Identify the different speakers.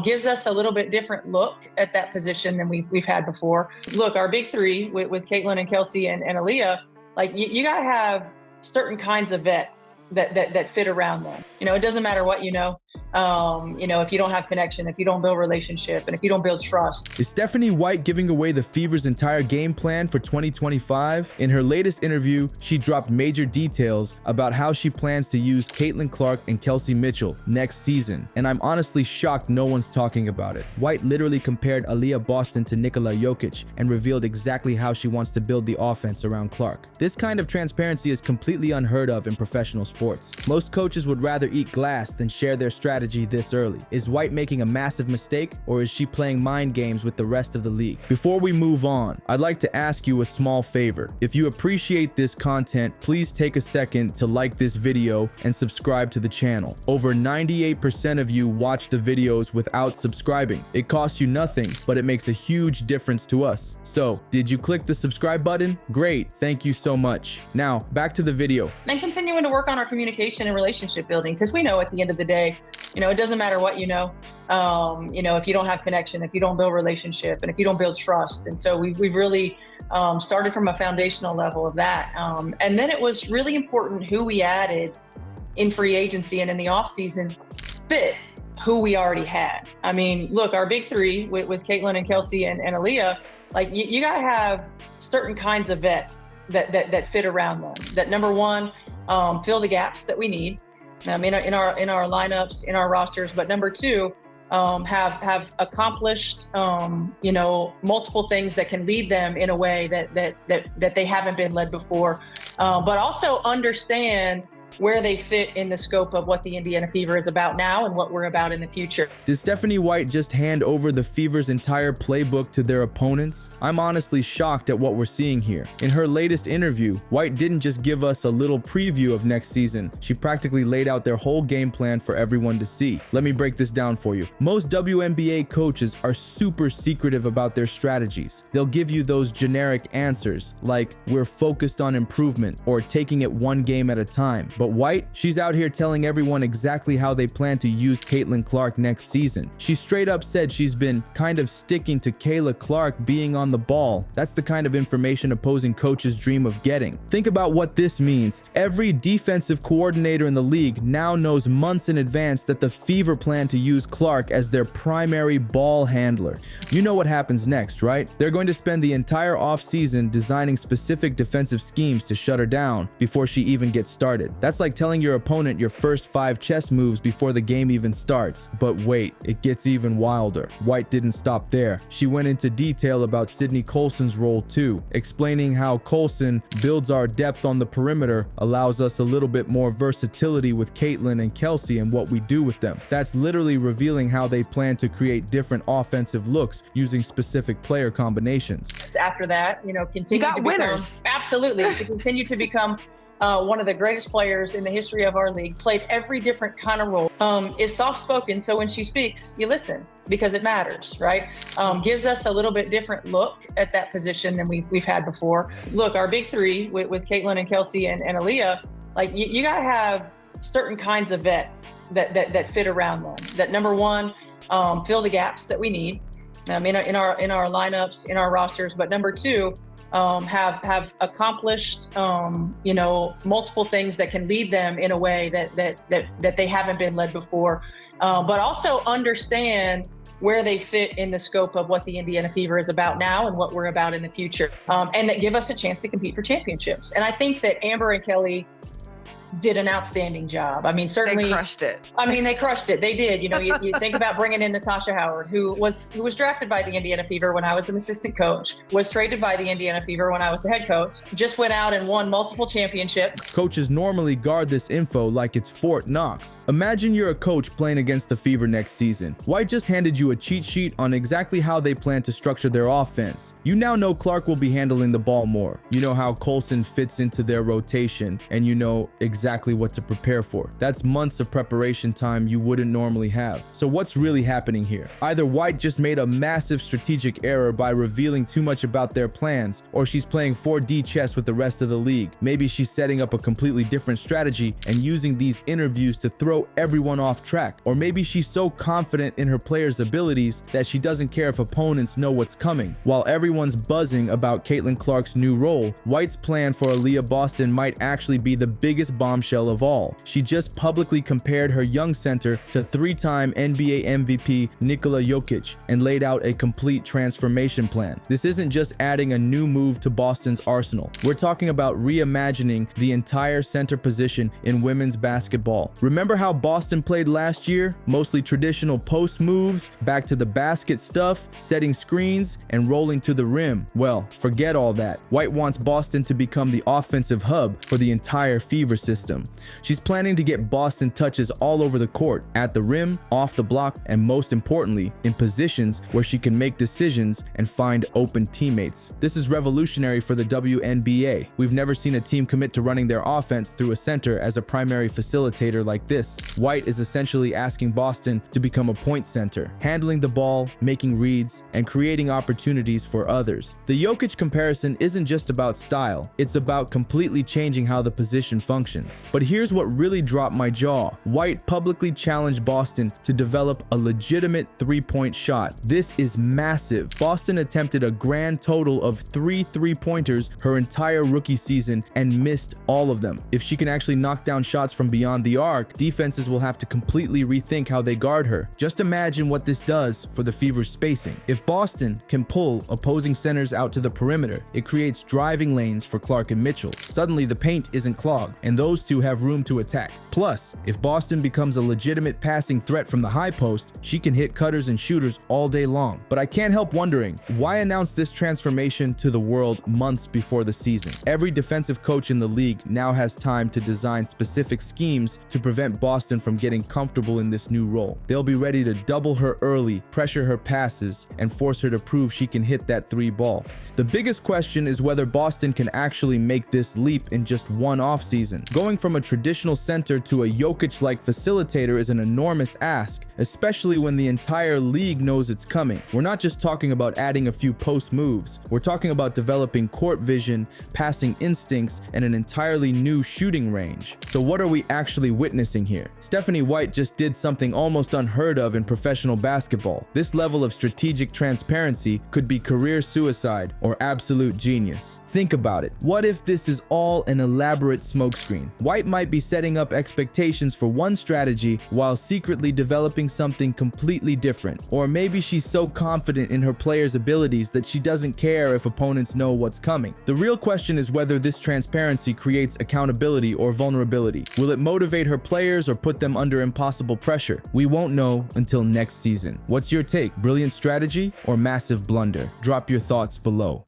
Speaker 1: gives us a little bit different look at that position than we've had before. Look, our big three with Caitlin and Kelsey and Aaliyah, like you got to have certain kinds of vets that fit around them. It doesn't matter what if you don't have connection, if you don't build relationship, and if you don't build trust.
Speaker 2: Is Stephanie White giving away the Fever's entire game plan for 2025? In her latest interview, she dropped major details about how she plans to use Caitlin Clark and Kelsey Mitchell next season, and I'm honestly shocked no one's talking about it. White literally compared Aaliyah Boston to Nikola Jokic and revealed exactly how she wants to build the offense around Clark. This kind of transparency is completely unheard of in professional sports. Most coaches would rather eat glass than share their strategy this early. Is White making a massive mistake, or is she playing mind games with the rest of the league? Before we move on, I'd like to ask you a small favor. If you appreciate this content, please take a second to like this video and subscribe to the channel. Over 98% of you watch the videos without subscribing. It costs you nothing, but it makes a huge difference to us. So, did you click the subscribe button? Great, thank you so much. Now, back to the video.
Speaker 1: And continuing to work on our communication and relationship building, because we know at the end of the day, it doesn't matter what if you don't have connection, if you don't build relationship, and if you don't build trust. And so we've really started from a foundational level of that. And then it was really important who we added in free agency and in the offseason fit who we already had. I mean, look, our big three with Caitlin and Kelsey and Aaliyah, like you got to have certain kinds of vets that fit around them. That number one, fill the gaps that we need. In our lineups, in our rosters, but number two, have accomplished multiple things that can lead them in a way that they haven't been led before, but also understand where they fit in the scope of what the Indiana Fever is about now and what we're about in the future.
Speaker 2: Did Stephanie White just hand over the Fever's entire playbook to their opponents? I'm honestly shocked at what we're seeing here. In her latest interview, White didn't just give us a little preview of next season. She practically laid out their whole game plan for everyone to see. Let me break this down for you. Most WNBA coaches are super secretive about their strategies. They'll give you those generic answers like, we're focused on improvement, or taking it one game at a time. But White, she's out here telling everyone exactly how they plan to use Caitlin Clark next season. She straight up said she's been kind of sticking to Kayla Clark being on the ball. That's the kind of information opposing coaches dream of getting. Think about what this means. Every defensive coordinator in the league now knows months in advance that the Fever plan to use Clark as their primary ball handler. You know what happens next, right? They're going to spend the entire offseason designing specific defensive schemes to shut her down before she even gets started. That's like telling your opponent your first 5 chess moves before the game even starts. But wait, it gets even wilder. White didn't stop there. She went into detail about Sydney Colson's role too, explaining how Colson builds our depth on the perimeter, allows us a little bit more versatility with Caitlin and Kelsey and what we do with them. That's literally revealing how they plan to create different offensive looks using specific player combinations.
Speaker 1: After that, continue to become, absolutely, to continue to become one of the greatest players in the history of our league, played every different kind of role, is soft-spoken, so when she speaks, you listen because it matters, right? Gives us a little bit different look at that position than we've had before. Look, our big three with Caitlin and Kelsey and Aaliyah, like you got to have certain kinds of vets that fit around them. That number one, fill the gaps that we need in our lineups, in our rosters, but number two, have accomplished multiple things that can lead them in a way that they haven't been led before, but also understand where they fit in the scope of what the Indiana Fever is about now and what we're about in the future, and that give us a chance to compete for championships. And I think that Amber and Kelly did an outstanding job. I mean, certainly
Speaker 3: they crushed it.
Speaker 1: They crushed it. They did. You think about bringing in Natasha Howard, who was drafted by the Indiana Fever when I was an assistant coach, was traded by the Indiana Fever when I was the head coach, just went out and won multiple championships.
Speaker 2: Coaches normally guard this info like it's Fort Knox. Imagine you're a coach playing against the Fever next season. White just handed you a cheat sheet on exactly how they plan to structure their offense. You now know Clark will be handling the ball more. You know how Colson fits into their rotation, and you know exactly exactly what to prepare for. That's months of preparation time you wouldn't normally have. So what's really happening here? Either White just made a massive strategic error by revealing too much about their plans, or she's playing 4D chess with the rest of the league. Maybe she's setting up a completely different strategy and using these interviews to throw everyone off track. Or maybe she's so confident in her players' abilities that she doesn't care if opponents know what's coming. While everyone's buzzing about Caitlin Clark's new role, White's plan for Aaliyah Boston might actually be the biggest bombshell of all. She just publicly compared her young center to three-time NBA MVP Nikola Jokic and laid out a complete transformation plan. This isn't just adding a new move to Boston's arsenal. We're talking about reimagining the entire center position in women's basketball. Remember how Boston played last year? Mostly traditional post moves, back to the basket stuff, setting screens, and rolling to the rim. Well, forget all that. White wants Boston to become the offensive hub for the entire Fever system. She's planning to get Boston touches all over the court, at the rim, off the block, and most importantly, in positions where she can make decisions and find open teammates. This is revolutionary for the WNBA. We've never seen a team commit to running their offense through a center as a primary facilitator like this. White is essentially asking Boston to become a point center, handling the ball, making reads, and creating opportunities for others. The Jokic comparison isn't just about style, it's about completely changing how the position functions. But here's what really dropped my jaw. White publicly challenged Boston to develop a legitimate three-point shot. This is massive. Boston attempted a grand total of 3 three-pointers her entire rookie season and missed all of them. If she can actually knock down shots from beyond the arc, defenses will have to completely rethink how they guard her. Just imagine what this does for the Fever's spacing. If Boston can pull opposing centers out to the perimeter, it creates driving lanes for Clark and Mitchell. Suddenly the paint isn't clogged, and those two have room to attack. Plus, if Boston becomes a legitimate passing threat from the high post, she can hit cutters and shooters all day long. But I can't help wondering, why announce this transformation to the world months before the season? Every defensive coach in the league now has time to design specific schemes to prevent Boston from getting comfortable in this new role. They'll be ready to double her early, pressure her passes, and force her to prove she can hit that three ball. The biggest question is whether Boston can actually make this leap in just one offseason. Going from a traditional center to a Jokic-like facilitator is an enormous ask, especially when the entire league knows it's coming. We're not just talking about adding a few post moves. We're talking about developing court vision, passing instincts, and an entirely new shooting range. So what are we actually witnessing here? Stephanie White just did something almost unheard of in professional basketball. This level of strategic transparency could be career suicide or absolute genius. Think about it. What if this is all an elaborate smokescreen? White might be setting up expectations for one strategy while secretly developing something completely different. Or maybe she's so confident in her players' abilities that she doesn't care if opponents know what's coming. The real question is whether this transparency creates accountability or vulnerability. Will it motivate her players or put them under impossible pressure? We won't know until next season. What's your take? Brilliant strategy or massive blunder? Drop your thoughts below.